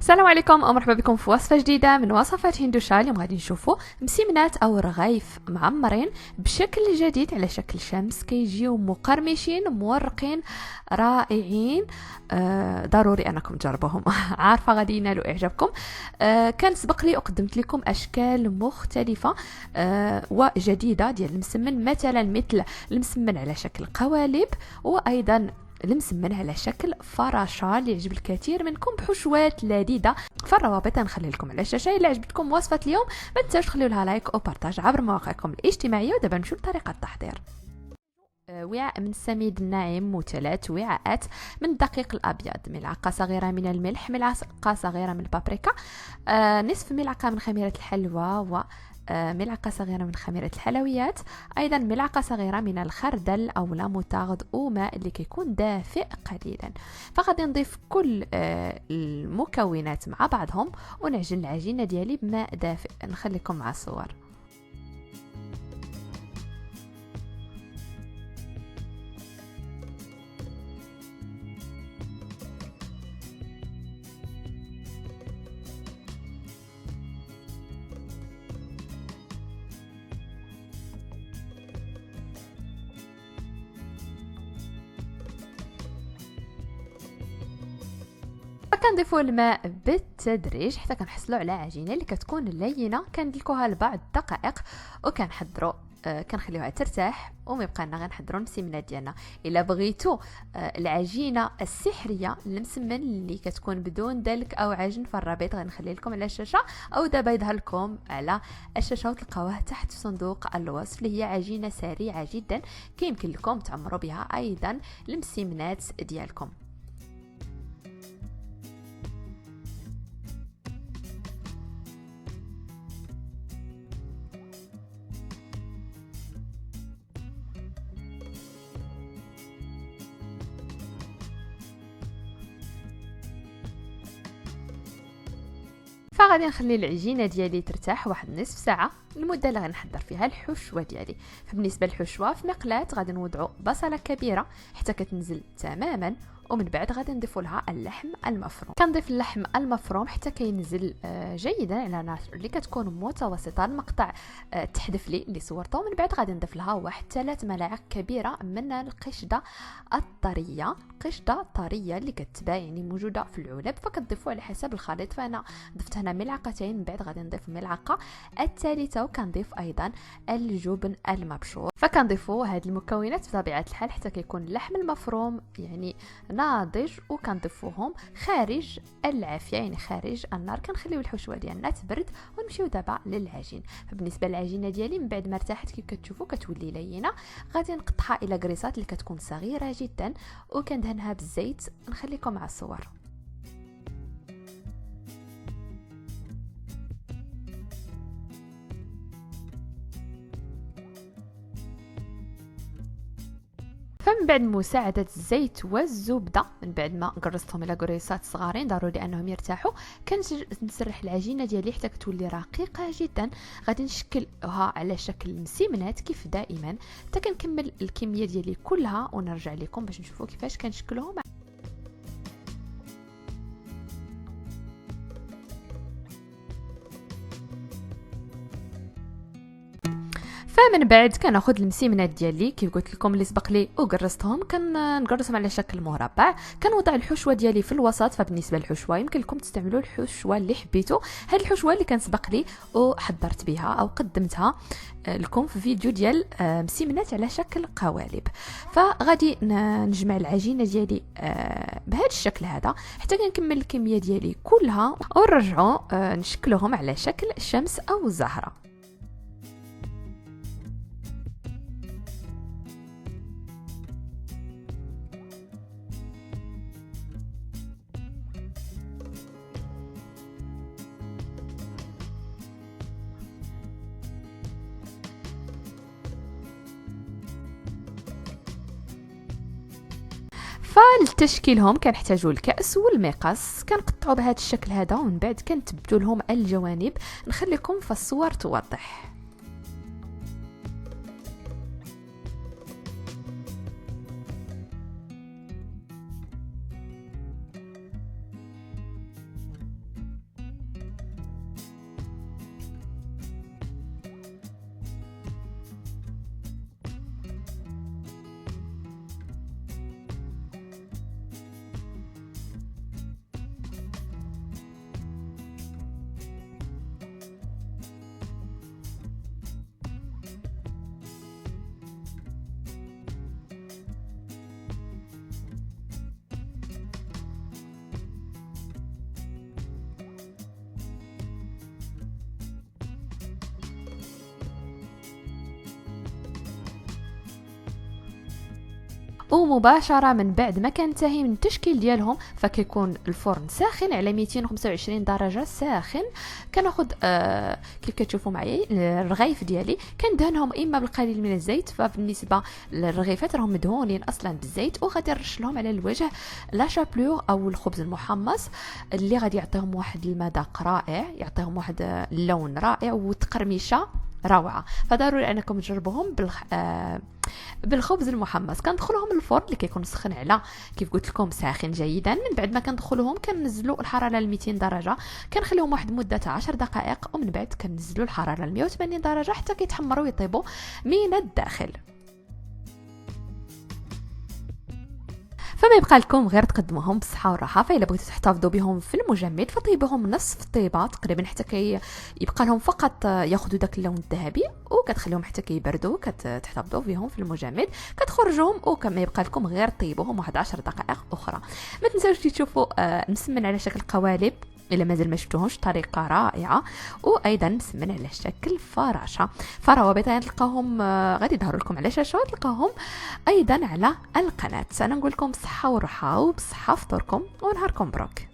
السلام عليكم ومرحبا بكم في وصفة جديدة من وصفات هندوشا. اليوم غادي نشوفوا مسيمنات او رغايف معمرين بشكل جديد على شكل شمس، كيجيو مقرمشين مورقين رائعين. ضروري انكم تجربوهم. عارفة غادي ينالوا اعجابكم. كان سبق لي وقدمت لكم اشكال مختلفة وجديدة ديال المسمن، مثل المسمن على شكل قوالب، وايضا المسمن على شكل فراشة اللي يعجب الكثير منكم بحشوات لذيذة. فالروابط نخلي لكم على الشاشة. إلا عجبتكم وصفة اليوم ما تنساوش تخليوا لها لايك وبارطاج عبر مواقعكم الاجتماعية. ودابا نمشيو لطريقة التحضير. وعاء من السميد الناعم وثلاث وعاءات من الدقيق الأبيض، ملعقة صغيرة من الملح، ملعقة صغيرة من البابريكا، نصف ملعقة من خميرة الحلوى، و ملعقة صغيرة من خميرة الحلويات، أيضا ملعقة صغيرة من الخردل أو لا موتارد وماء اللي كيكون دافئ قليلا. فغادي نضيف كل المكونات مع بعضهم ونعجن العجينة ديالي بماء دافئ. نخليكم مع الصور. فكنضيفوا الماء بالتدريج حتى كنحصلوا على عجينه اللي كتكون لينه. كندلكوها لبعض الدقائق وكنحضروا كنخليوها ترتاح وميبقى لنا غنحضروا المسمنات ديالنا. الا بغيتوا العجينه السحريه للمسمن اللي كتكون بدون دلك او عجن، فالرابط غنخليه لكم على الشاشه او دابا يظهر لكم على الشاشه وتلقاوه تحت في صندوق الوصف، اللي هي عجينه سريعه جدا كيمكن لكم تعمروا بها ايضا المسمنات ديالكم. فغادي نخلي العجينه ديالي ترتاح واحد نصف ساعه، المده اللي غنحضر فيها الحشوه ديالي. فبالنسبه للحشوه في مقلاة غادي نوضعوا بصله كبيره حتى كتنزل تماما، ومن بعد غادي نضيفوا لها اللحم المفروم. كنضيف اللحم المفروم حتى كينزل جيدا على نار اللي كتكون متوسطه. المقطع تحدف لي اللي صورته. من بعد غادي نضيف لها واحد 3 ملاعق كبيره من القشده الطريه، قشده طريه اللي كتباع يعني موجوده في العلب، فكتضيفوا على حسب الخليط. فانا ضفت هنا ملعقتين، من بعد غادي نضيف الملعقه الثالثه، وكنضيف ايضا الجبن المبشور. فكنضيفوا هاد المكونات بطبيعه الحال حتى كيكون اللحم المفروم يعني ناضج، وكنضيفوهم خارج العافيه يعني خارج النار. كنخليو الحشوه ديالنا تبرد ونمشيو دابا للعجين. فبالنسبه للعجينه ديالي من بعد ما ارتاحت كيف كتشوفوا كتولي لينه، غادي نقطعها الى كريسات اللي كتكون صغيره جدا وكندهنها بالزيت. نخليكم مع الصور. فمن بعد مساعدة الزيت والزبدة، من بعد ما قرصتهم الى قريصات صغارين ضروري انهم يرتاحوا، كنسرح العجينه ديالي حتى كتولي رقيقه جدا. غادي نشكلها على شكل مسمنات كيف دائما حتى كنكمل الكميه ديالي كلها ونرجع لكم باش نشوفوا كيفاش كنشكلهم. فمن بعد كناخذ المسيمنات ديالي كيف قلت لكم اللي سبق لي وقرصتهم، كنقرصهم على شكل مربع. كنوضع الحشوه ديالي في الوسط. فبالنسبه للحشوه يمكن لكم تستعملوا الحشوه اللي حبيتوا. هذه الحشوه اللي كان سبق لي وحضرت بها او قدمتها لكم في فيديو ديال مسيمنات على شكل قوالب. فغادي نجمع العجينه ديالي بهذا الشكل هذا حتى كنكمل الكميه ديالي كلها ونرجعوا نشكلهم على شكل شمس او زهره. فلتشكيلهم كنحتاجوا الكأس والمقص. كنقطعوا بهذا الشكل هذا ومن بعد كنتبتوا لهم الجوانب. نخليكم في الصور توضح. ومباشره من بعد ما كنتهي من التشكيل ديالهم فكيكون الفرن ساخن على 225 درجه ساخن. كناخذ كيف كتشوفوا معايا الرغيف ديالي كندهنهم اما بالقليل من الزيت، فبالنسبه للرغيفات راهم مدهونين اصلا بالزيت، وغادي نرش لهم على الوجه لا شابلور او الخبز المحمص اللي غادي يعطيهم واحد المذاق رائع، يعطيهم واحد اللون رائع وتقرميشه روعه. فضروري انكم تجربوهم بالخبز المحمص. كندخلوهم الفرن اللي كيكون سخن على كيف قلت لكم ساخن جيدا. من بعد ما كندخلوهم كننزلوا الحراره ل 200 درجه، كنخليهم واحد مده 10 دقائق، ومن بعد كننزلوا الحراره ل 180 درجه حتى كيتحمروا ويطيبوا من الداخل. فما يبقى لكم غير تقدموهم بالصحه والراحه. فإلا بغيتوا تحتفظوا بهم في المجمد فطيبوهم نصف الطيبه تقريبا حتى يبقى لهم فقط ياخذوا داك اللون الذهبي، وكتخليهم حتى كيبردوا كتحتفظوا بهم في المجمد. كتخرجوهم وكما يبقى لكم غير طيبوهم واحد 10 دقائق اخرى. ما تنساوش تشوفوا مسمن على شكل قوالب الا مازال ما شفتوهمش، طريقه رائعه. وايضا مسمن على شكل فراشه. فروابط تلقاهم غادي يظهروا لكم على الشاشه، وتلقاهم ايضا على القناه. انا نقول لكم بالصحه والراحه وبصحه فطوركم ونهاركم مبروك.